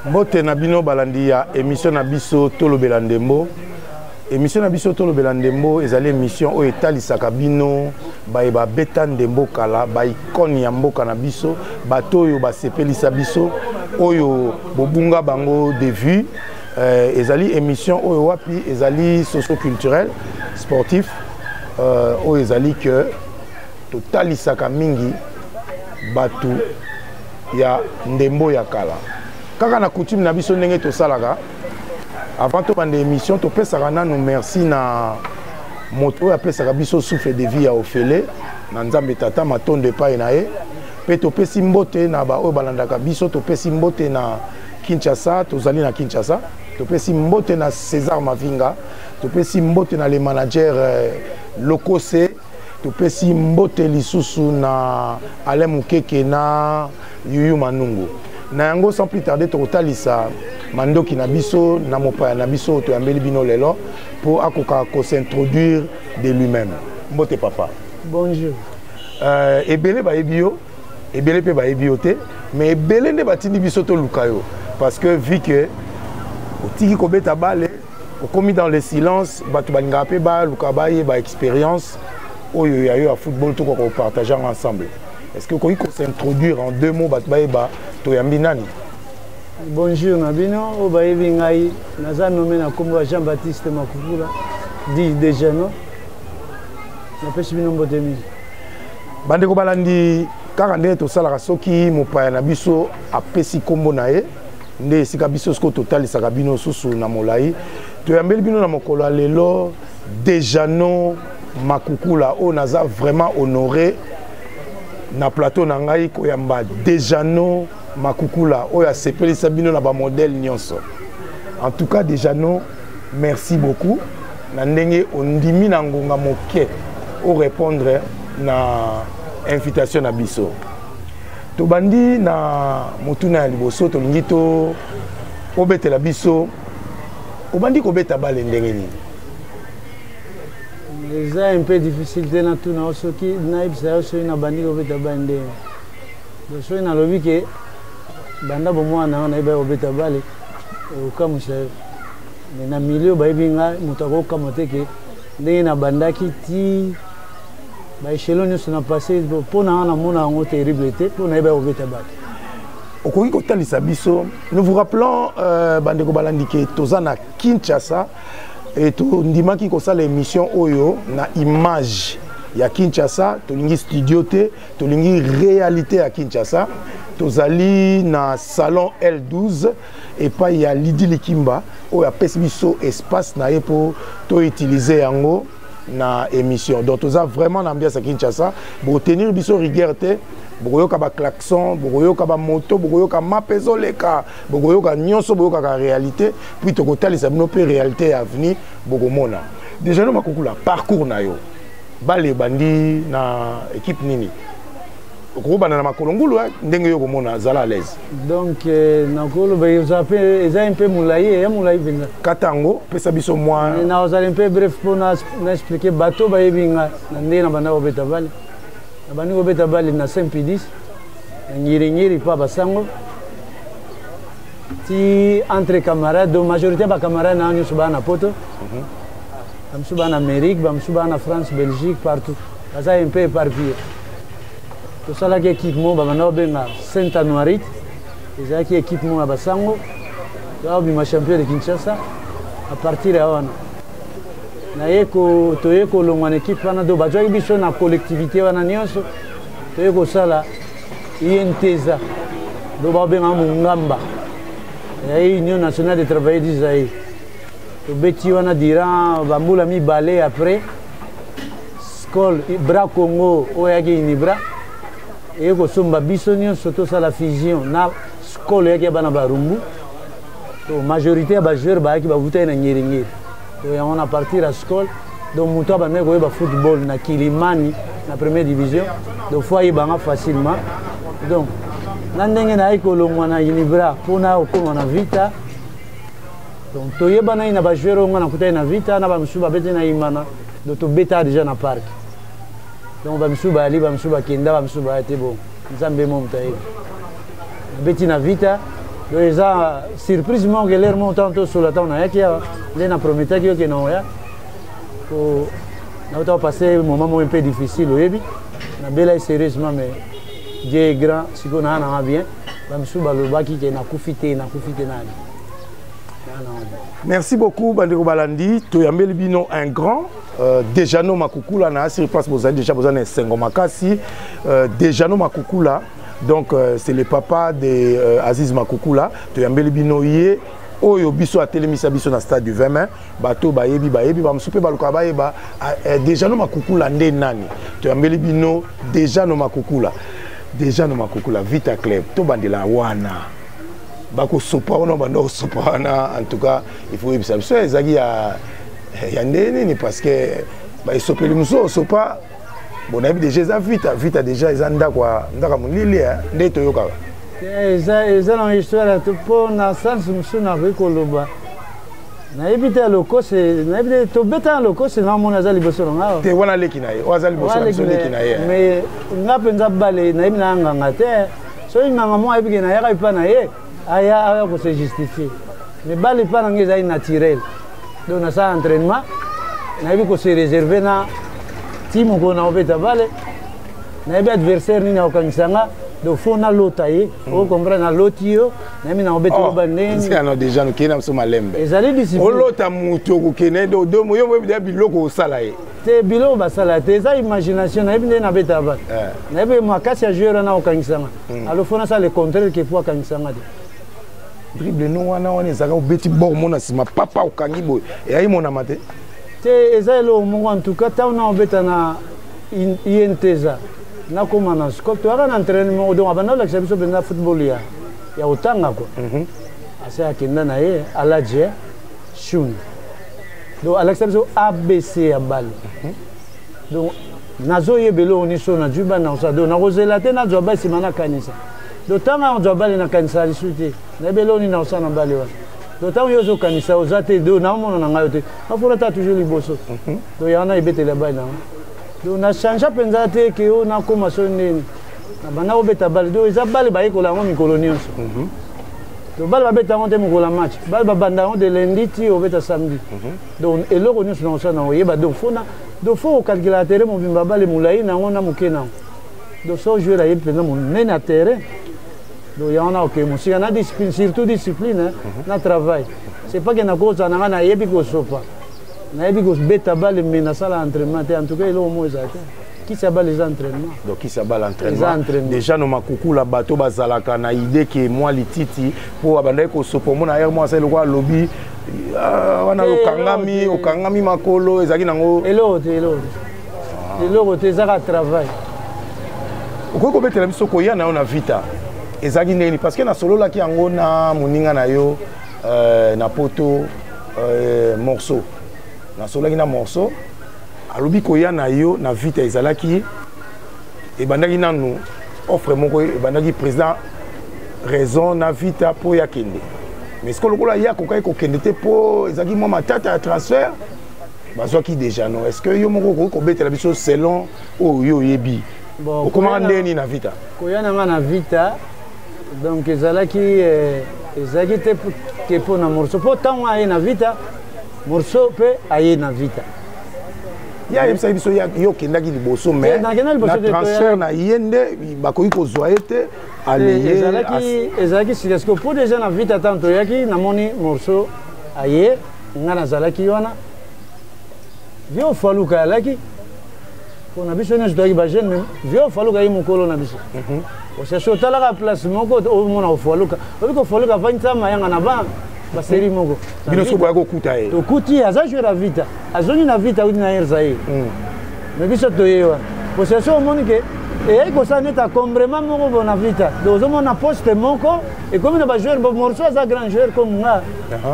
Mbote na bino balandi ya émission na biso Tolo Belandembo. Émission na biso Tolo Belandembo ezali émission oyo etalisaka bino ba beta ndembo kala ba ikoni ya mboka na biso bato oyo basepelisa biso oyo bobunga bango de vue. Ezali émission oyo wapi ezali socio-culturel sportif oyo ezali que totalisaka mingi batu ya ndembo ya kala. Kaka na coutume na biso ndenge to salaka avant to bande émission to pesaka nanu merci na moto ya pesaka biso souffle de vie ya ofele na nzambe tata matonde pa na ye pe to pesi mbote na ba oyo balandaka biso to pesi mbote na Kinshasa tozali na Kinshasa to pesi mbote na César Mavinga to pesi mbote na les managers Lokose to pesi mbote lisusu na Alain Mukeke na Yuyu Manungu. Na yango sans plus tarder totalisa mandoki na biso na mopaya na biso to yambeli bino lelo pour akoka ko s'introduire de lui-même. Mbote papa. Bonjour. Ebele ba ebio, ebele pe ba ebiote, mais ebele ne batindi biso to lukayo parce que vu que otiki ko beta bale, o commis dans le silence, batu balinga pe ba lukabaye ba expérience oyo ya yo a football to ko partager ensemble. Est-ce que vous pouvez s'introduire en deux mots Batbaïba Toyambinani? Bonjour Nabino, Obaïbi Ngaï, Naza nommé na Kombo Jean-Baptiste Makoukoula, dit déjà non. Na pesi bino mbotemi. Bandeko balandi karande to sala soki mopaya na biso apesi kombo na ye, nde sika biso sko total saka bino susu na molai. Toyambeli bino na mokolo lelo déjà non Makoukoula o naza vraiment honoré. Na plateau na ngai koyamba Dejano Makoukoula oya sepelisa bino na ba modèle nyonso. En tout cas Dejano, merci beaucoup. Na ndenge ondimi na ngonga moke o répondre na invitation na biso. To bandi na motuna ya liboso to lingito obetela biso. Obandi ko beta bale ndenge ni. C'est un peu difficile de tout na osoki naib sa so ina bandi obeta bande do so ina lobi ke banda bo mwana na iba obeta bale o kamusha na milieu ba ibinga mutako kamoteke ndenge na banda kiti ba echelon so na passé pona na mona ngo terrible te pona iba obeta bale okoki ko talisa biso. Nous vous rappelons bandeko balandike tozana Kinshasa. Et tout ndimaki ko sala émission oyo na image ya Kinshasa tolingi studio te tolingi réalité à Kinshasa tozali na salon L12 et pas ya Lidi Likimba oyo apesi biso espace na ye pour to utiliser yango na émission. Donc toza vraiment l'ambiance à Kinshasa pour tenir biso rigueur te bokoyoka ba klaxon bokoyoka ba moto bokoyoka mapezo leka bokoyoka nyonso bokoyoka ka réalité puis to kotalisa bino pe réalité à venir bokomona. Déjà no Makoukoula parcours na yo bale bandi na équipe nini okobana na makolongulu ndenge yo komona zala à l'aise. Donc nakolo ba yozape eza un peu moulaye ya moulaye vinga katango pesa biso moi na ozali un peu bref pour na expliquer bateau ba yebinga na ndenge na banda obeta bale. Abani obeta bali na Saint-Pédis ngiri pa basango ti entre camarades de majorité ba camarades na nyo na poto bamsuba en Amérique bamsuba en France Belgique partout ça un peu éparpillé to sala ke équipement ba na benga Saint-Anuarit eza ki équipement ba sango ya bi ma champion de Kinshasa à partir de wana na yeko to yeko longwa équipe wana do bajo biso na collectivité wana nyonso to yeko sala INTESA do ba benga mungamba ya Union nationale de travail d'Isaïe to beti wana dira bambula mi balé après skol bra Congo oyaki inibra yeko somba biso nyonso to sala fusion na skol yaki bana barumbu to majorité ba joueur ba yaki ba vuta na ngiri on a parti à l'école, donc on a joué au football na Kilimani, na première division, donc faut y aller facilement. Donc, nandenge na iko longwa na Inibra, pona okoma na vita. Donc, toye bana ina ba jouer on na kuta na vita, na ba msuba bete na imana, donc to beta déjà na parc. Donc ba msuba ali, ba msuba kenda, ba msuba ate bon. Nzambe mo mtaye. Beti na vita, donc eza surprise moko l'air montant to sur la temps na yaki les na prometaki yo ke non ya ko na autant passer un moment un peu difficile oyebi na bela sérieusement mais Dieu est grand siko na na bien ba msu balobaki ke na kufite nani. Merci beaucoup Bandeko Balandi toyambeli bino un grand Dejano Makukula na sur place bozali déjà bozana sengo makasi Dejano Makukula donc c'est le papa de Aziz Makukula toyambeli bino ye oyo biso atelemisa biso na stade du 20 mai bato bayebi ba msupe baluka bayeba Dejano Makukula nde nani toyambeli bino Dejano Makukula Vita Club to bandela wana bako sopa on bando sopa na en tout cas il faut y savoir ça ezaki ya ndeni parce que ba isopeli muso sopa bon abi déjà vita déjà ezanda kwa ndaka mulili nde to yoka eza na histoire to pona sans muso na rekoloba na ebita loko c'est na ebita to beta loko c'est na mona za liboso nga te wana leki na ye waza liboso leki na ye mais ngapenza bale na ibina nganga te so nganga mo ebike na yaka ipa na ye aya ko se justifier mais bale pas na ngeza naturel donc na ça entraînement na ebi ko se réserver na team ko na obeta bale na ebi adversaire ni na okanisanga donc faut na lotaye on comprend na lotio na mi na obeta ko baneni c'est non déjà no kena so malembe ezali discipline o lota muto ko kene do moyo mo bi biloko osala ye te biloko basala te eza imagination na ebi na beta bale na ebi makasi ya joueur na okanisanga alors faut na ça le contraire que pour okanisanga dribble no wana ezaka obeti bord mona sima papa okangi boy et ayi mona mate te eza lo mo en tout cas ta na obeta na INTESA na koma na scope to na entraînement donc abana la biso benza football ya otanga ko asa akenda na ye alaje shun donc alexabiso ABC ya balle donc nazo yebelo oni so na juba na osa donc na rozela te na joba simana kanisa donc tanga on joba na kanisa lisuti na belo ni na osa na balle wa donc tant yo zo kanisa ozate do na mona na ngayo te afona ta toujours liboso donc yana ibetela balle na donc na change penza te ke o na koma so nini na bana obeta balle donc eza balle ba ikola ngo mikolo nyonso donc balle ba beta ngo te mikola match balle ba banda ngo de lundi ti obeta samedi donc eloko nyonso na osa na oyeba donc faut calculateur mo bimba balle mulai na ngo na mukena donc so jouer la yep penza mon na terrain donc yana ok mo si na discipline surtout discipline na travail c'est pas que na cause na yebi ko sopa na yebi ko beta balle mais na sala entraînement en tout cas il au moins ça qui s'abat les entraînements donc qui s'abat l'entraînement déjà no Makukula bato bazalaka na idée que moi lititi pour abanda ko sopa mo na hier moi c'est le quoi lobby wana okangami makolo ezaki nango eloko te zaka travail okoko betela biso ko ya na vita ezaki neni parce que na solo la ki yango na moninga na yo na poto morceau na solo na morceau alobi ko ya na yo na vita ezalaki e bandaki nanu offre moko e bandaki président raison na vita po ya kende mais ce que lokola ya ko kai ko kende te po ezaki mo matata ya transfert bazwaki déjà non est-ce que yo moko ko betela biso selon o yo yebi bon comment ndeni na vita ko ya na vita donc ezalaki te ke po na morceau po tango aye na vita morceau pe aye na vita ya yebisa biso yo kendaki liboso mais na transfert na yende bakoki kozwa ete aleye ezalaki parce que po déjà na vita tanto yaki namoni morceau aye nga nazalaki wana vio faluka alaki po na biso nyonso toyaki bajeune vio faluka ye mokolo na biso osese otalaka place moko omona ofaluka obi kofaluka avandisa mayanga na baseri moko bino so boya kokuta ye tokuti aza jouer na vita azongi na vita uti na yerza ye mais biso toye wana osese omoni ke eyai kosala neti acombrement moko bo na vita donc ozomona poste moko ekomi na bajoueur morceau aza grand joueur comme nga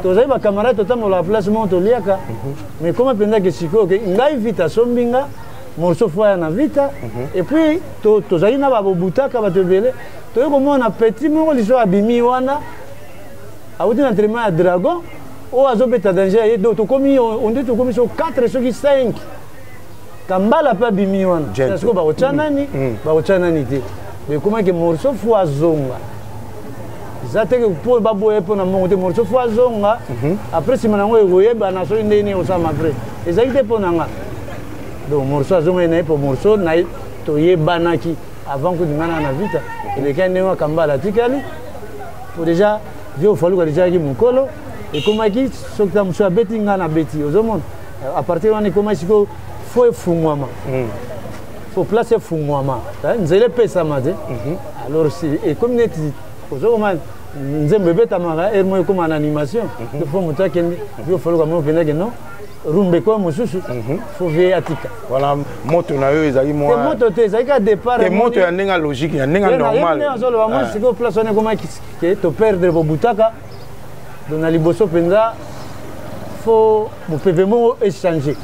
tozali bacamarade totambola place moko toliaka mais koma mpenza ke sikoyo ke ngai vita asombi nga morceau foya na vita et puis tozali na babobutaka bato ebele toyei komona petit moko liso abimi wana awuti na entraînement ya dragon oyo azobeta danger ye donc tokomi so 4 soki 5 kambala mpe abimi wana siko bakotya nani bakotya nani te mais ekomaki morceau fo azonga ça te que pour baboye pour na monter morceau fois zonga après si manango ekoyeba na so ndeni osama après ezali te pour nanga donc morceau zonga na pour morceau na to yebanaki avant que ngana na vita et quand ndenge kambala tikali pour déjà vieux fallu que déjà ki mukolo et comment qui sokta muso beti ngana beti ozomon à partir wana comment siko faut fungwama faut placer fungwama nzele pesa mate alors si et comme net ozomon nzembe beta mara ermo comme en animation il faut muta kendi vieux fallu que mo venage non rumbe kwa mususu faut veiller atika voilà moto na yo ezali moi moto te ezali ka départ te moto ya ndenga logique ya ndenga normal moi siko place wana comment qui to perdre bobutaka donc na liboso penza faut mon paiement échanger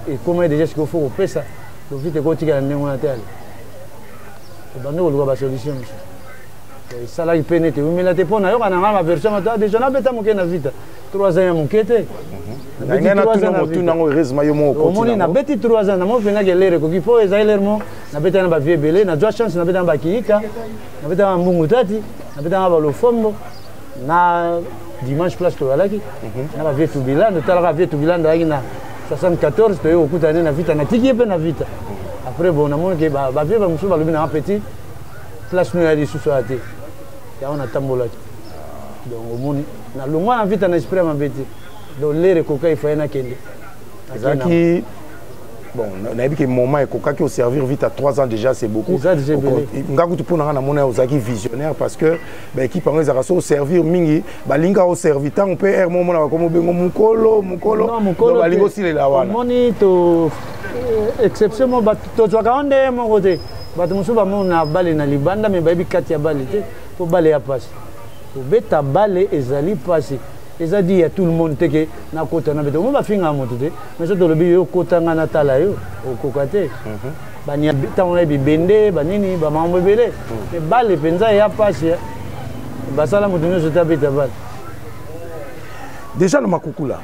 et comment déjà ce qu'il faut faire ça donc vite ko tika ndenga na tele bando ko ba solution ça là il peut n'être mais là te pona yo kana ma version mata déjà na beta mo na vite 3 ans mon kete na 3 ans motu nango heureusement yo mo ko tina na beti 3 ans na mo venga gelere ko qu'il faut ezailermo na beta na ba vie belé na joie chance na beta na ba kiika na beta na mbungu tati na beta na ba lofombo na dimanche place to alaki na ba vie to bilan to la vie to bilan da ina 74 to yo okutane na vita na tiki pe na vita après bon na mo ke ba vie ba musu ba lobi na petit place no ya di susoate ya on atambola donc omoni na longwa na vita na esprit ma beti donc l'air coca il faut na kende zaki bon na yebi que moment coca qui au servir vite à 3 ans déjà c'est beaucoup ngaku tu pona na mona ozaki visionnaire parce que ba équipe en ezaka so servir mingi ba linga au servir tant on peut er moment na comme bengo mukolo ba lingo sile la wana moni to exception ba to zwaka onde mo côté ba to musuba mo na bale na libanda mais ba yebi kati ya bale te ko bale ya passe ko beta bale ezali passe eza dit à tout le monde que na kota na beto mo ba finga moto te mais so to lobi yo kota nga na tala yo okokate ba nya bita on bi bende ba nini ba mambo belé mais bale penza ya passe ba sala moto no so tabita bale déjà na makukula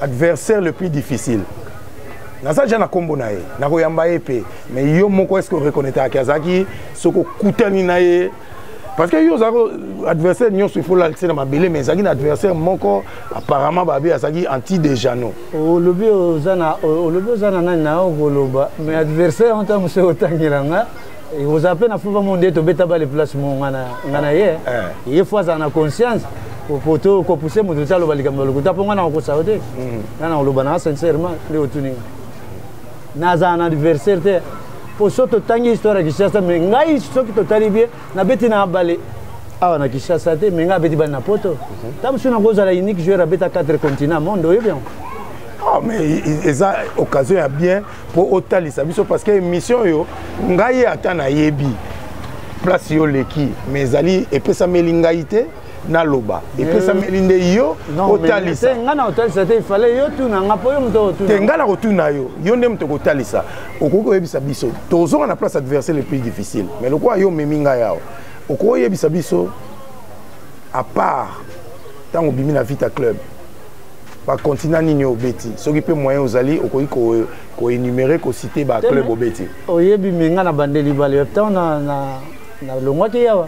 adversaire le plus difficile naza jana kombo na ye na ko yamba epé mais yo moko est-ce que reconnaître akazaki soko kutani na ye parce que yo adversaire nyos il faut la laisser dans ma belé mais zaki adversaire moko apparemment babi azaki anti déjà non o lobi ozana nani na ogoloba mais adversaire on ta muso otangiranga et vous appelez na fuba monde to beta ba les places mo ngana ye fois ça na conscience pour to ko pousser mo to lo balika mo ko taponga na ko saote ngana lo bana sincèrement le otuni na za na adversaire te pour soto tangi histoire Kishasa mais ngai soki to talibie na beti na balé awa na Kishasa te mais ngai beti ba na poto tam suna goza la unique joueur à beta 4 continents monde yo bien ah mais eza occasion ya bien pour otalisa biso parce que mission yo ngai ata na yebi place yo leki mais ali epesa melingaite na loba epesa melinde yo otalisa ngana otalisa te il fallait yo tuna ngapo yo mto tuna te ngana ko tuna yo nde mto ko talisa okoko yebisa biso tozonga na place adversaire le plus difficile mais le quoi yo meminga yao okoko yebisa biso à part tango bimi na vita club ba continent nini obeti soki pe moyen ozali okoki ko énumérer ko citer ba club obeti oyebi minga na bandeli bale tant na longwa ke yawa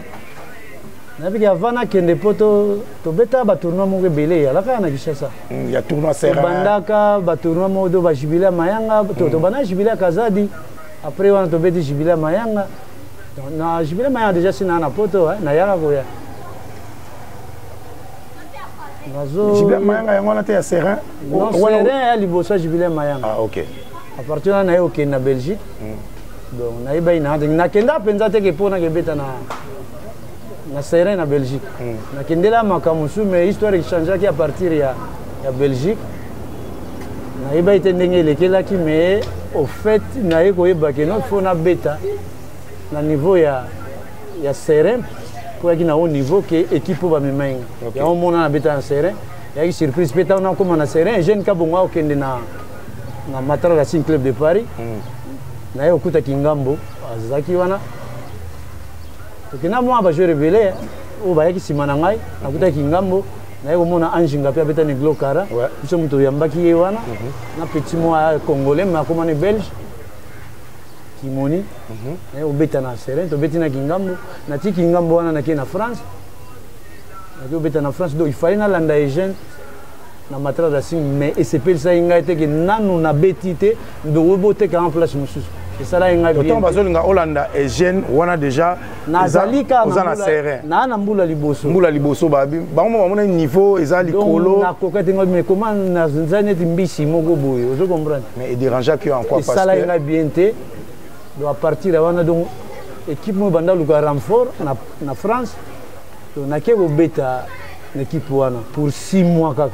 na biki avana kende poto to beta ba tournoi mo belé ya la kana Kishasa ya tournoi sera bandaka ba tournoi mo do ba jibila mayanga to bana jibila kazadi après wana to beti jibila mayanga na jibila mayanga déjà sina na poto na yaka ko ya nazo jibila mayanga yango na te ya serein serein ya liboso jibila mayanga ah OK à partir na yo ke na Belgique donc na iba na kenda penza te ke pona ke beta na serein na Belgique na kendela makamusu mais histoire qui changeaki à partir ya Belgique na iba ite ndenge lekelaki mais au fait na yeko yeba ke non faut na beta na niveau ya serein pour ki na haut niveau que équipe ba memenga ya on mona na beta na serein ya ki surprise beta on comme na serein jeune ka bonga okende na Matra Racing Club de Paris na yo kuta kingambo azaki wana tokena mwa ba joueur belé o ba yaki simana ngai nakuta kingambo na yo mona anjinga pe beta ni glokara biso muto yambaki ye wana na petit moi congolais mais comme on est belge Kimoni obeta na Serein tobeti na Kingambo na ti Kingambo wana na na France na obeta na France donc il fallait na landa Eugène na matra da sim mais et c'est ça inga été que nanu na betité de reboter en place mususu et ça là inga bien autant bazolinga Hollanda Eugène wana déjà nazalika na Serein na mbula liboso babi bango bamona niveau ezali kolo na kokate ngo mais comment na nzane timbisi moko boye vous comprenez mais il dérangeait que en quoi parce que ça là inga bien té doit partir avant donc équipe mo banda luka renfort na France donc na ke beta l'équipe wana pour 6 mois kaka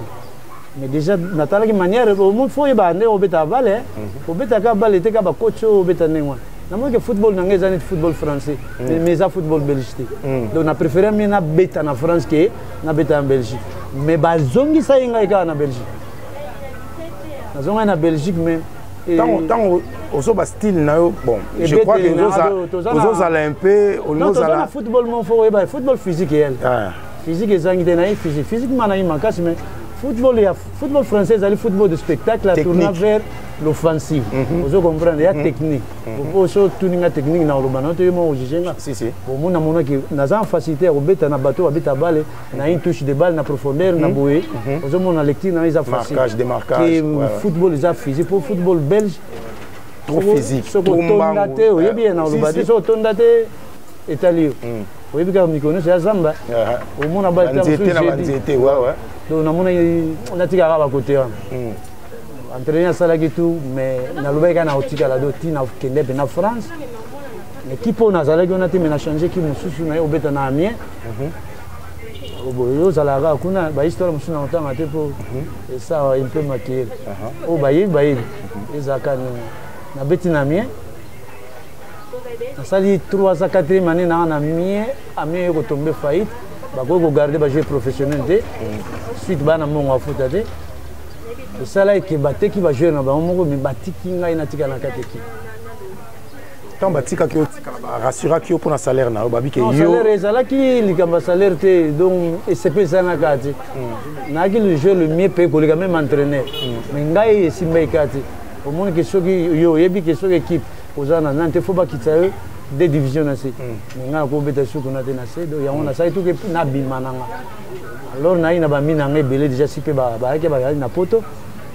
mais déjà natala ki manière au monde faut yebande obeta balle obeta ka balle te ka ba coach obeta nengwa na mo que football nangé zani football français mais ça football belgique donc na préféré mi na beta na France que na beta en Belgique mais ba zongi sa inga ka na Belgique na zonga na Belgique mais tant au bas style na yo bon je crois que aux un peu au niveau za football mon faut yeba football physique elle physique ezangi te na physique mana makasi mais football français, c'est le football de spectacle, à tourner vers l'offensive. Vous comprenez, il y a technique. Vous pouvez tourner la technique dans le bateau, vous pouvez juger. Si, si. Vous avez une facilité à mettre un bateau, à balle, une touche de balle, une profondeur, une bouée. Vous avez une lecture, une facilité. Marquage, démarquage. Le football, c'est physique. Pour le football belge, trop physique. Trop bango. Oui, bien, dans le bateau, c'est tourné italien. Oui, bien, vous connaissez, c'est Zamba. Au monde, on a été donc on a tiré à côté entraîner ça là tout mais na lobeka na otika la doti na kende na France l'équipe on a zalaki on a été mais changé qui mususu na obeta na Amiens oboyo zalaka kuna ba histoire mususu na otanga te pour et ça un peu maquillé o bayi ezaka na beti na Amiens na sali 3 à 4e année na Amiens ko tomber faillite ba ko garder ba jouer professionnel te suite bana mongo afuta te et ça là qui batte qui va jouer na ba mongo mais batiki ngai na tika na kateki tant batika ki otika ba rassura ki pour na salaire na ba bi ke yo salaire ezala ki likamba salaire te donc et c'est pas ça na kati na ki le jeu le mieux payé ko le même entraîneur mais ngai simba kati au monde que soki yo yebi que soki équipe ozana nante faut ba kitsayo des divisions na se nga ko beta suku na te na se do ya on a ça tout que na bimananga alors na ina ba mina ngai belé déjà sipe ba ke ba na poto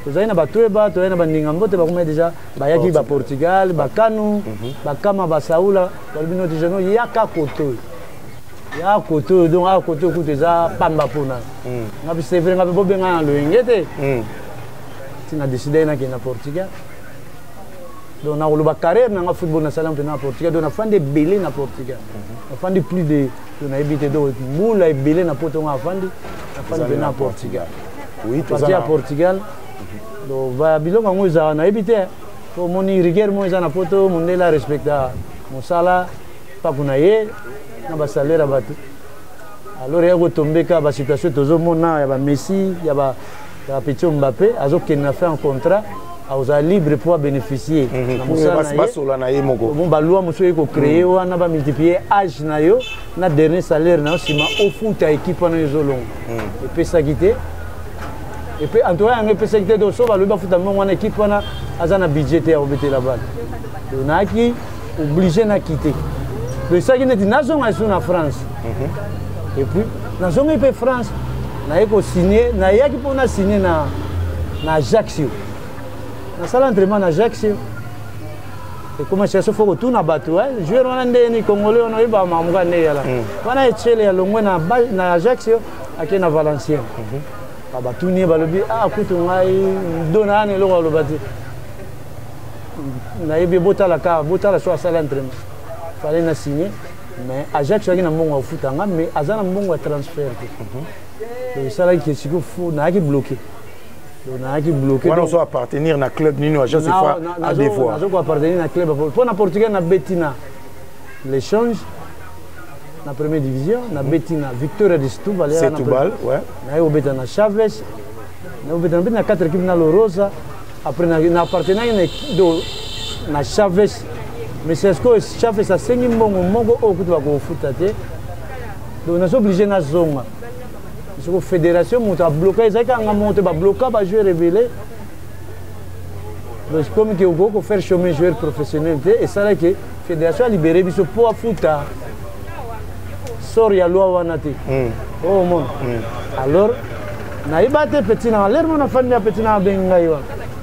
to zaina ba tueba to ina ba ningambote ba kuma déjà ba yaki ba Portugal ba kanu ba kama ba saula ba bino déjà no ya ka koto donc a koto ku te za pamba pona ngabi c'est vrai ngabi bobe nga lo ngete tina décider na ke na Portugal donc on a eu carrière dans le football national au Portugal, donc on a fait des belés dans Portugal. On a fait plus de on a évité de moule et belés dans Portugal, on a fait dans Portugal. Oui, tout ça. À Portugal. Donc va biloko ngo za na évité. Pour mon rigueur moi za na poto mon la respecta mon salaire pas kuna ye na ba salaire batu. Alors il y a tombé ka ba situation tozo mona ya ba Messi, ya ba Petit Mbappé, azo qui n'a fait un contrat. Vous êtes libre pour bénéficier. Bon, balua monsieur eko créer ou na ba multiplier âge na yo na dernier salaire na sima au foot à équipe na zolong. Et puis ça quitter. Et puis en tout cas on peut ça quitter do so ba ba foot mon équipe na azana budget à obéter la balle. Donc na qui obligé na quitter. Donc ça qui n'est na zone sur na France. Et puis na zone pe France na eko signer na yaki pour na signer na Ajaccio. Na sala entraînement na Ajaccio. Et comment ça se fait que tout na bateau hein joueur wana ndeni congolais on iba mamuka ne yala. Wana echele ya longwe na Ajaccio akena Valenciennes. Baba tuni balobi kutu ngai dona ne lo bati. Na yebi botala so sala entraînement. Fallait na signer mais Ajaccio akena mbongo au foot nga mais azana mbongo transfert. Donc ça là qui est fou na ki bloqué. On a qui bloqué. On doit appartenir à club Nino Agence à des fois. On doit appartenir à club. Pour na Portugal na Betina l'échange na première division na Betina Victoria de Setúbal. Setúbal, ouais. Na eu Betina Chaves. Na eu Betina na 4 équipes na Lourosa. Après na appartenir na Chaves. Mais c'est ce que Chaves a signé mongo au coup de la foot. Donc on est obligé na zone. La fédération a bloqué, ils ont bloqué, ils ont joué révélé. Donc comme que vous faire chômer joueur professionnel et ça là que la fédération a libéré biso pour fouta sort ya loi wanate. Oh mon. Alors na ibate petit na l'air mon famille petit na benga yo.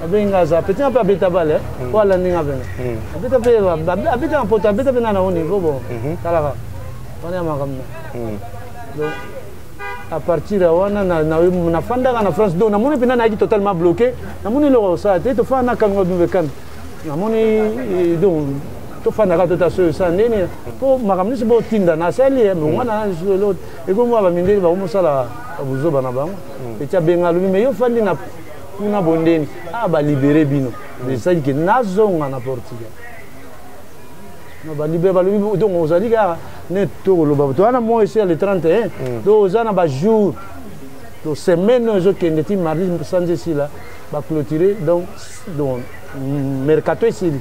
Benga za petit na pas beta balle wala ninga benga. Beta pota beta bena na oni bobo. Kala. On est makamna. Donc à partir de wana na fanda na France do na moni pina na totalement bloqué na moni le ça te fa na kango bekan na moni do to fa na ka tota so ça nene po makamni se bo tinda na sali mo wana lo e ko mo ba mindeli ba mo sala abuzo bana bango e tia benga lu me yo fandi na kuna bondeni ba libérer bino de ça que na zonga na Portugal no ba libérer ba lu donc on a dit ne tout le bateau ana moi ici le 31 donc on a ba jour donc semaine je qui était mardi samedi ici là ba clôturer donc mercato ici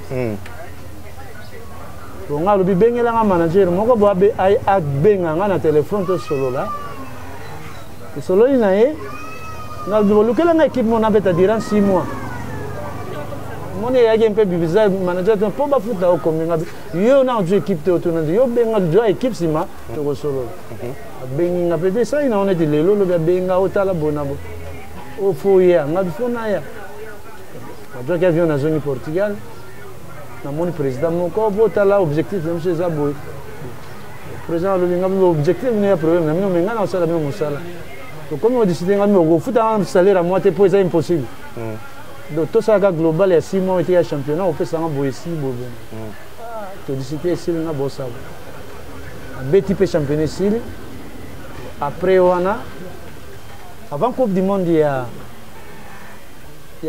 donc on a le bengela nga manager moko bo be ay ak benga nga na téléphone to solo là solo ina e na bo lukela nga équipe mon abeta durant 6 mois mon est un peu bizarre manager pour ba futa au comme yo na jouer équipe to to yo benga jouer équipe sima to solo benga peut ça ina on est lelo lo benga o tala bonabo o foya na bifona ya jouer qui vient na zone Portugal na mon président mon ko botala objectif même chez Zaboy président le benga objectif n'est pas problème na mino menga na sala même sala to comme on décide ngami go futa un salaire à moitié pour ça impossible. Donc tout ça global et 6 mois était championnat on fait ça en Boétie Bobon. To décider ici na bossa. Un type championnat ici. Après wana avant Coupe du monde il y a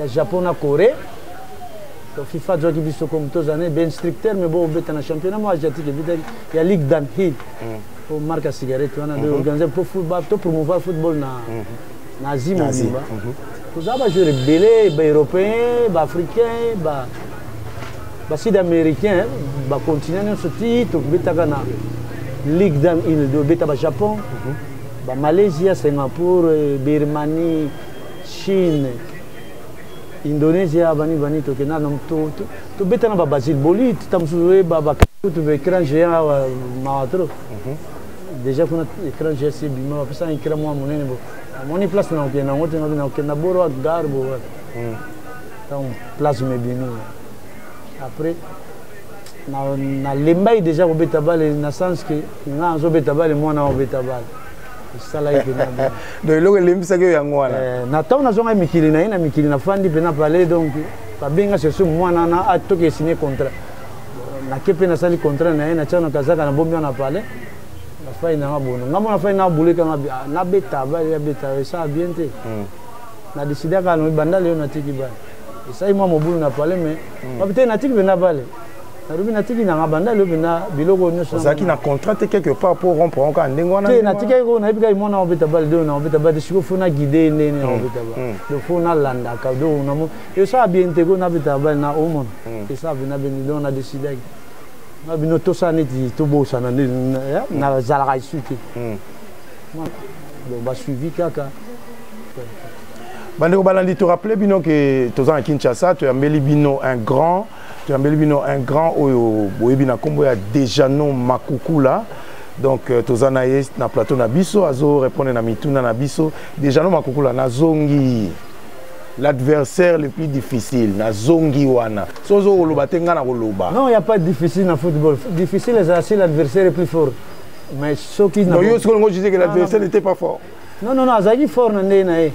Japon à Corée. Donc FIFA joue qui biso comme tous années bien stricteur mais bon bet na championnat moi asiatique il y a Ligue d'Anhil. Pour marque cigarette on a organiser pour football pour promouvoir football na Asie mondiale. Vous avez joué belé européen, africain, sud-américain, continent ce titre, betagana Ligue d'Anhil de beta Japon, Malaisie, Singapour, Birmanie, Chine, Indonésie, bani to kena nam to beta na Basile Boli, tam joué tout écran géant maatro. Déjà qu'on a écran géant c'est bima, parce que écran moi mon moni place na okena ngote na okena boro ak garbo donc place me bien après na lembai déjà ko betabale na sens que nga zo betabale mwana o betabale sala yake na donc lo lembisa ke yango wana na taw na zonga mikili na mikili na fandi pe na parler donc ba benga chercher mwana na atoke signer contrat na kepe na sali contrat na chana kazaka na bombi na parler fai na bono ngamo na fai na buleka na beta ba ya beta ça bien te na décider ka no banda leo na tiki ba ça moi mo bulu na parler mais ba beta na tiki na bale na rubi na tiki na banda leo na biloko nyoso ça qui na contrat quelque part pour rompre encore ndengo na tiki ko na bika mo na beta bale do na beta bale siko fona guider ndene na beta ba do fona landa ka do na mo et ça bien te ko na beta bale na omon et ça vient na ben do na décider na bino to ça neti to bo ça na zalaka isuki donc ba suivi kaka bandeko balandi to rappeler bino que toza à Kinshasa tu ambeli bino un grand oyo boyebi na kombo ya Dejano Makukula donc toza na ye na plateau na biso azo répondre na mituna na biso Dejano Makukula na zongi l'adversaire le plus difficile na zongi wana sozo koloba tenga na koloba non il y a pas de difficile dans football difficile c'est l'adversaire le plus fort mais ceux qui non yo ce que je disais que l'adversaire n'était pas fort non azaki fort na ndena e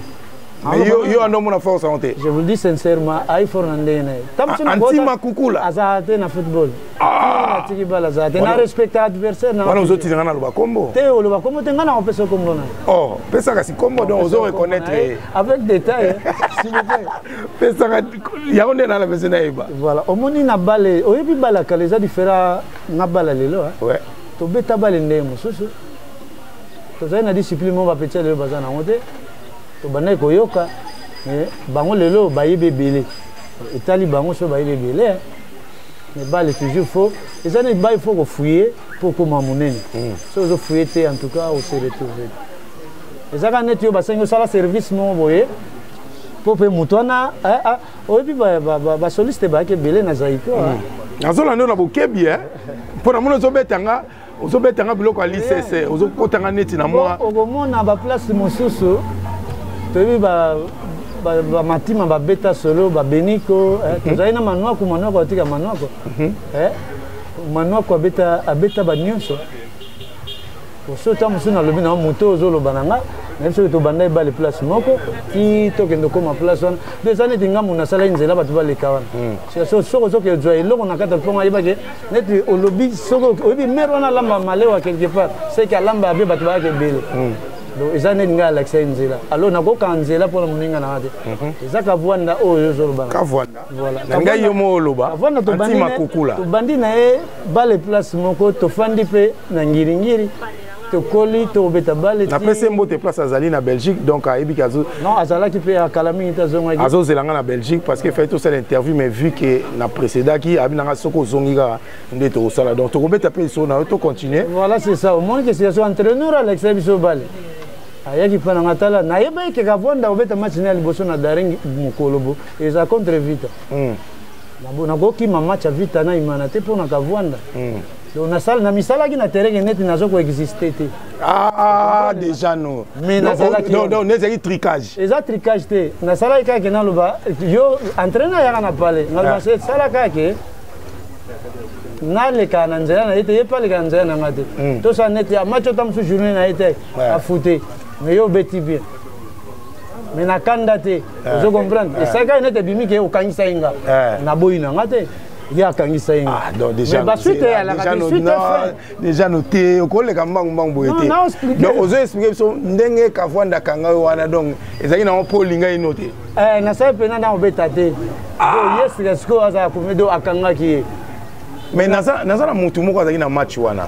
mais yo ando mona force santé je vous le dis sincèrement ay fort na ndena e anti Makukula azate na football na tiki bala azate na respecter adversaire na wana uzoti ngana loba kombo te loba kombo tenga na opesa kombo na oh pesa kasi kombo donc ozo reconnaître avec détail s'il vous plaît pesa ya onde na la pesa na iba voilà omoni na balle oyebi bala ka les a différents na bala lelo ouais to beta balle ndemo susu to za na discipline mo ba petit lelo bazana ngote to banai koyoka mais bango lelo bayibe belé etali bango so bayibe belé mais balle toujours faux les années balle faut ko fouiller pour ko mamunene so zo fouiller en tout cas au se retrouver les aga net yo basengo sala service mo boye po pe mutwana oyebi ba soliste ba ke belé na zaiko azola ndo na bokebi pour na mono zobetanga ozobetanga biloko ali sese ozokotanga neti na moi okomona ba place mosusu toyebi ba matima ba beta solo ba beniko tozali na manuako atika manuako manuako abeta ba nyonso osota mosu na lobi na moto ozoloba na nga nayebi soki tobanda ebale place moko ti tokende koma place wana deza neti ngambo nasala nzela bato baleka wana soki ozoki ozwa eloko na kati ya mpongo ayebaki neti olobi soki oyebi mere wana alamba malewa quelque part seki alamba abe bato bayaka ebele donc eza neti ngai alakisa ye nzela alors nakokanga nzela mpona moninga na nga te eza kavwanda oyo ozoloba na ngai yo mo oloba antima kokula tobandi na ye bale place moko tofandi mpe na ngiringiri tokoli tobeta bale na pese mbote place azali na Belgique donc ayebi kazo non azalaki pe akala mingi tazongaki azozelanga na Belgique parce que fait tout ça l'interview mais vu que na précédent qui abinanga soko zongiga nde to sala donc tokobeta pe so na to continuer voilà c'est ça au moins que c'est son entraîneur Alex biso bale ayaki pana ngatala na yeba ke kavonda obeta match na liboso na Daring mukolobo eza contre Vita na goki ma match Vita na imana te pona kavonda donc na sala na misala ki na terrain net nazo ko exister te déjà non mais na sala ki non nezaki tricage eza tricage te na sala ka ke na loba yo entraîneur ya na pale na se sala ka ke na le kana nzela na ite yepa le kana nzela na ngate to sa net ya match tam su journée na ite a fouté mais yo beti bien mais na kanda te vous comprenez et ça ka net bimi ke o kangisa inga na boyina ngate ya kangisa inga donc déjà déjà noté ko le kamba mbango boyete donc ozo expliquer so ndenge kavwanda kanga wana donc ezaki na po linga inote na sa pena na obeta te do yes lesko aza komedo akanga ki mais naza na mutu moko azaki na match wana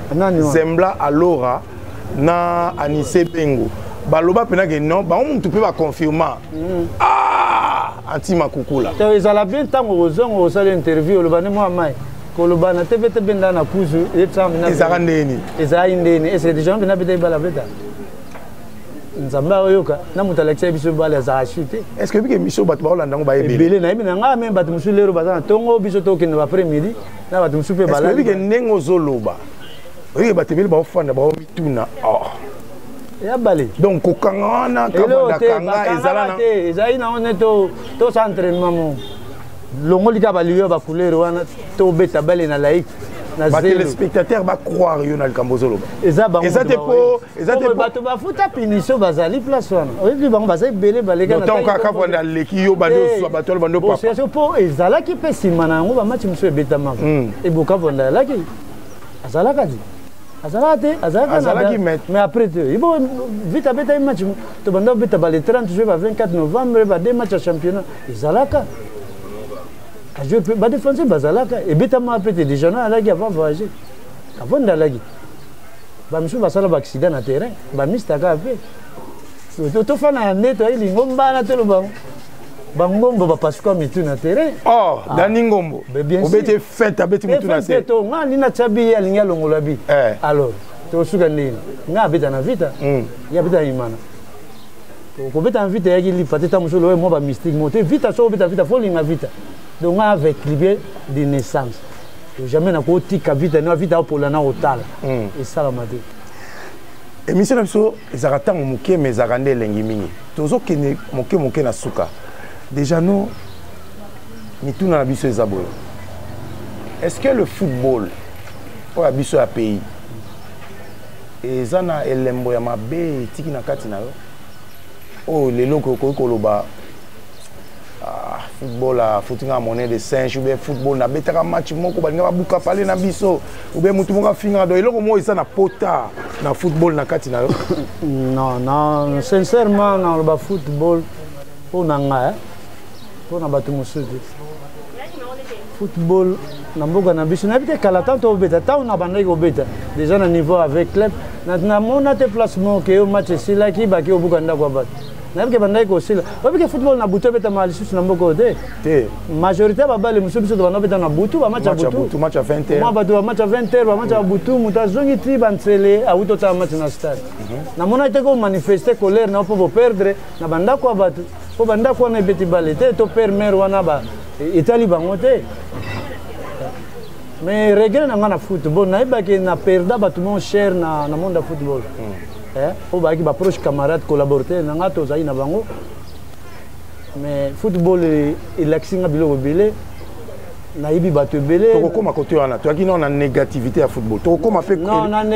Zembla alora na Anise Bengo baloba pena ke non ba mutu pe ba confirmer antima kukula to ezala bien tango ozongo osala interview lobane moi mai koloba na TVT benda na kuzu etsamina ezaka ndeni est-ce que des gens bena beta bala beta nzamba oyoka na mutu alexia biso bala za acheter est-ce que bike miso bato baolanda ngo ba ebele na ebina nga même bato musu lero bazana tongo biso tokende ba après midi na bato musu pe bala est-ce que bike nengo zoloba oyo bato bele ba ofanda ba mituna ya bale donc kokanga wana kabanda kanga ezala na ezali na on to sa entraînement mo longo lika baliyo ba couleur wana to beta bale na laïc na zelo ba téléspectateur ba croire yo na likambo zoloba ezate po bato ba futa punition bazali place wana oyebi bango bazali bele baleka na donc kabanda leki yo bando bato bando papa c'est po ezala ki pe simana ngo ba match muso beta mako e boka bonda laki azalaka di azalaki mais après il faut vite beta match to banda beta ba le 30 juillet ba 24 novembre ba deux matchs à championnat ezalaka je peux ba défense bazalaka et beta ma peut-être déjà na lagi avant voyager avant d'alagi ba misu ba sala ba accident na terrain ba mistaka pe to fana neto ili ngomba na telo bango bangombo ba pasiko mitu na terrain dani ngombo obete fête abeti mitu na terrain to ngani na chabi ya linga longola bi alors to suka nini nga beta na vita ya beta imana ko beta na vita ya ki li pateta musolo mo ba mystique moté vita so beta fo linga vita donc avec libre de naissance jamais na ko tika vita na vita pour la na hotel et ça la mate émission biso ezarata moké mais zarande lengi mingi tozo kene moké na suka déjà nous mituna na biso ezaboyo est-ce que le football o abiso ya pays ezana elembo ya mabe tiki na kati na yo o lelo ko koloba football a foutinga monnaie de singe ou bien football na betaka match moko balinga babuka pale na biso ou bien mutu moka finga do eloko mo eza na pota na football na kati na yo non sincèrement na ba football pona nga pona batu musuti football na mboka na biso na bite kala tanto obeta ta na bandai obeta déjà na niveau avec club na mona te placement que au match sila ki ba ki obuka ndako ba na bike bandai ko sila obike football na buto beta mali susu na mboko te majorité ba bale musubi so ba beta na butu ba match butu match à 20h ma ba do match à 20h ba match butu mutazongi tri bantsele a uto ta match na stade na mona te ko manifester colère na po perdre na bandako abatu po bandako wana ebeti bale te to père mère wana etali bango te mais regret na nga na football nayebaki na perda bato mo cher na monde ya football po bayaki baproche camarade collaborateur na nga tozali na bango mais football elakisi nga biloko ebele nayebi bato ebele tokokoma kote wana toyaki na négativité ya football tokokoma mpe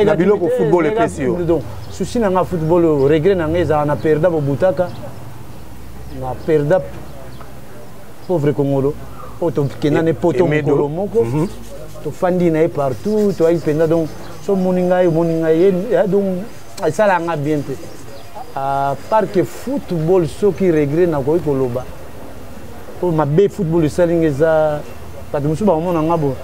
na biloko football epesi yo donc souci na nga football regret na nga ezala na perda bobutaka na perda pauvre congolo oyo tokenda ne poto mokolo moko tofandi na ye partout toyaki mpenza donc so omoni ngai ye donc esala nga bien te à part que football soki regret nakoki koloba oyo mabe football esali nga eza bato mosusu bakomona nga bo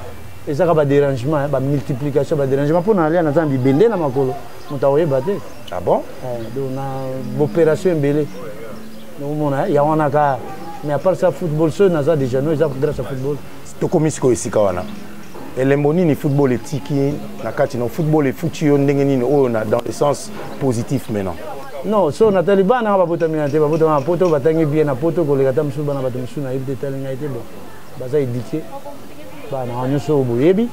ezaka badérangement bamultiplication badérangement mpo na alia naza na bibende na makolo moto akoyeba te ah bon donc na baopération ebele omona ya wana ka mais à part ça football so naza déjà no eza grâce à football tokomi sikoyo esika wana elembo nini football etiki na kati na football efuti yo ndenge nini oyo na dans le sens positif maintenant non so natali bana nga babotami na te babotami na poto batangi bien na poto koleka ta mosusu bana bato mosusu nayebi te tali ngai te bon baza édike bana nga nyonso oyo boyebi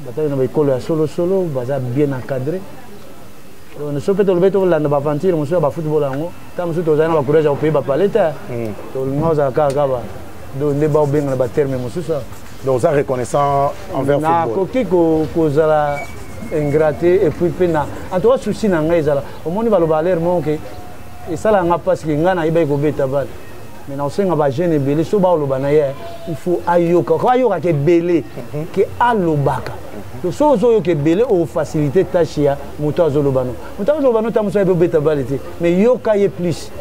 batangi na baekolo ya solosolo baza bien encadré so mpe tolobi tolanda baaventure mosusu ya bafootball yango ta mosusu tozali na bacourage ya kopeye bapale te tolinga ozala kaka do nde baobenga na baterme mosusu donc oza reconnaissant envers football nakoki kozala ingraté et puis mpe na en tout cas souci na ngai ezala omoni baloba alere moko ke esala nga parce ke ngai nayebaki kobeta bale mais nakosenga bajeune ebele so baoloba na ye il faut ayokaka ebele ke alobaka so ozoyoka ebele ofacilité tâche ya moto azoloba no moto azoloba no ta mosu ayebi obeta bale te mais yoka ye plus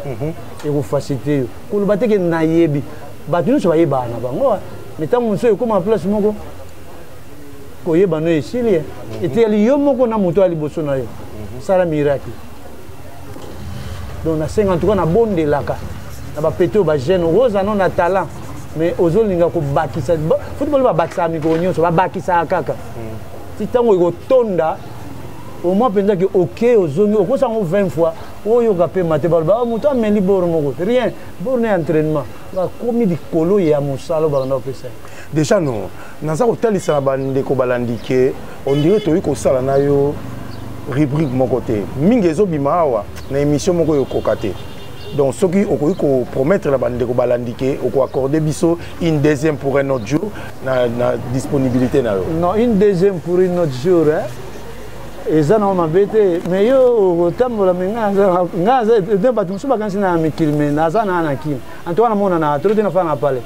ekofacilité yo koloba te ke nayebi bato nyonso bayebaka na bango mais ntango mosu ekóma place moko koyeba no esili eteyeli yo moko na moto ya liboso na yo sala miracle donc nasenga en tout cas nabondelaka na bapete oyo bajeune oza no na talent mais ozolinga kobakisa football babakisaka mikolo nyonso babakisaka kaka ti ntango ekotonda omoi mpenza ke oke ozongi okosango 20 fois oyoka mpe mate baloba moto ameli boro moko rien boro na entraînement bakomi likolo ya mosala bakanda kopesa déjà no naza kotalisa na bandeko balandi ke ondire toyi kosala na yo rubrique moko te mingi ezobima awa na émission moko oyo okoka te donc soki okoki kopromettre na bandeko balandi ke okoaccorde biso une deuxième pour un autre jour na disponibilité na yo non une deuxième pour un autre jour eza na mabe te mais yo otambola me ngaza de bato mosusu bakanisi na mikili me naza na ana kini antoka namona na tolo te nafala na pale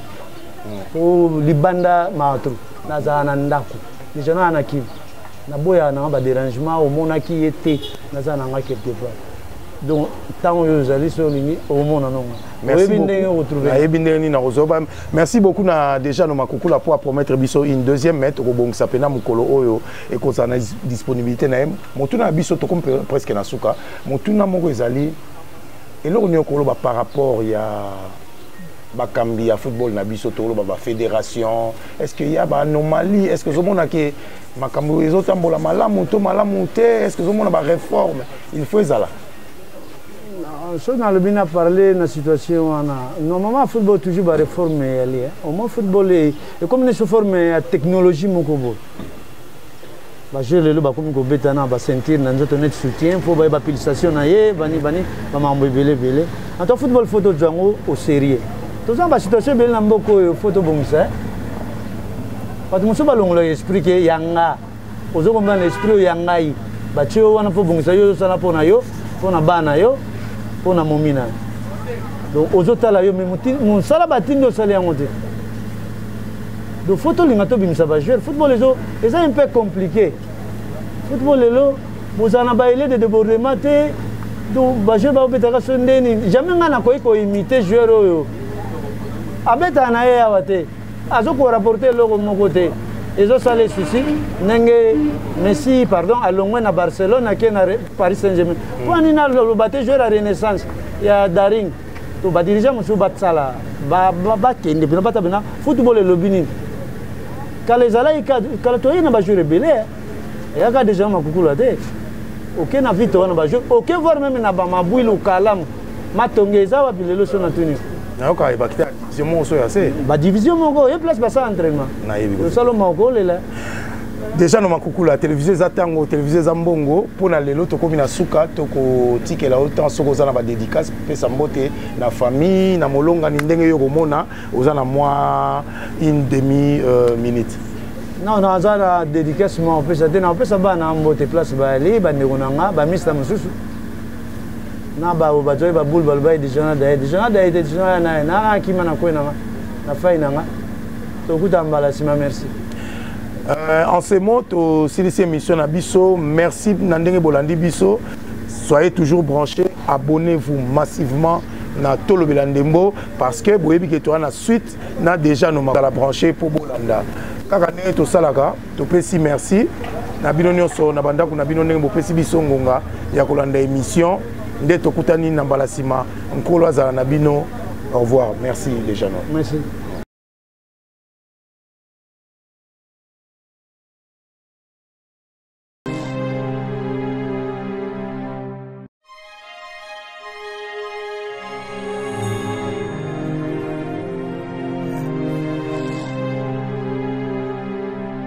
o libanda maatro nazala na ndako deja na ana kini naboya nanga badérangement omonaki ye te naza nanga quelque part donc ntango oyo ozali so olingi omona nonga oyebi ndenge otrouve nayebi ndenge nini nakozoba merci beaucoup na déjà no makukula po apromettre biso une deuxième mètre okobongisa mpena mokolo oyo ekozala na disponibilité na ye motuna na biso tokomi presque na suka motuna moko ezali eloko nini okoloba par rapport ya bakambi ya football na biso toloba bafédération est-ce qu'il y a baanomalie est-ce que ozomona ke makambo ezotambola malamu to malamu te est-ce que ozomona baréforme il faut ezala so nalobi na parler na situation wana normalement football toujours baréforme eyali au moins football ekomi ne forme ya technologie moko boye bajeu lelo bakomi kobeta na bacenture na nzoto neti soutien mpo baye bapulsation na ye bani bamambo ebele en tout football fo tozwa yango au sérieux toza basituation ebele na mboka oyo fo tobongisa bato mosusu balongola esprit ke yanga ozokomba na esprit oyo ya ngai batie yo wana mpo bongisa yo ozosala mpo na yo mpo na bana yo mpo na momi na yo donc ozotala yo me mosala batindi osali yango te donc fo tolinga tobimisa bajoueur football eza un peu compliqué football lelo bozala na baele de débordement te donc bajoueur baobetaka so nde nini jamais ngai nakoki koimite joueur oyo abetaka na ye awa te azokorapporte eloko moko te ezosala esusi ndenge Messi pardon alongwe na Barcelone ake na Paris Saint-Germain mpo anini aloba te joueur ya renaissance ya daring to badirigant mosusu basala bakende mpena bata mpena football elobi nini kala ezalaki kala toyei na bajoueur ebele eyaka déjà makukula te oke na vite wana bajoueur oke voir meme na bamabwile okalamu matonge eza wapi lelo so na tuni nayoka ebakita division moko so ya se badivision moko ye place basa entraînement osala moko olela déjà no makukula télévision eza ntango télévision eza mbongo mpona lelo tokomi na suka tokotikela otan soki oza na badédicace pesa mbote na famille na molongani ndenge yo komona oza na mwa une demi minute non aza na dédicace ma opesa te na opesa bana mbote place bayali bandeko na nga bamista mosusu na bazoi baboule baloba editiona daye te editiona naye na akima na kwe nanga na fai nanga tokuta mbala nsima merci. En ce mot, c'est émission à Bisso. Merci Nandenge Bolandi Bisso. Soyez toujours branchés. Abonnez-vous massivement na Tolo Belandembo parce que vous avez que la suite n'a déjà nous la branché pour Bolanda. Kaka ne to salaka to pesi merci. Na bino nyonso na banda ku na bino ndenge bo pesi biso ngonga ya kolanda émission nde to kutani na mbalasima nkolo azala na bino. Au revoir. Merci les gens. Merci.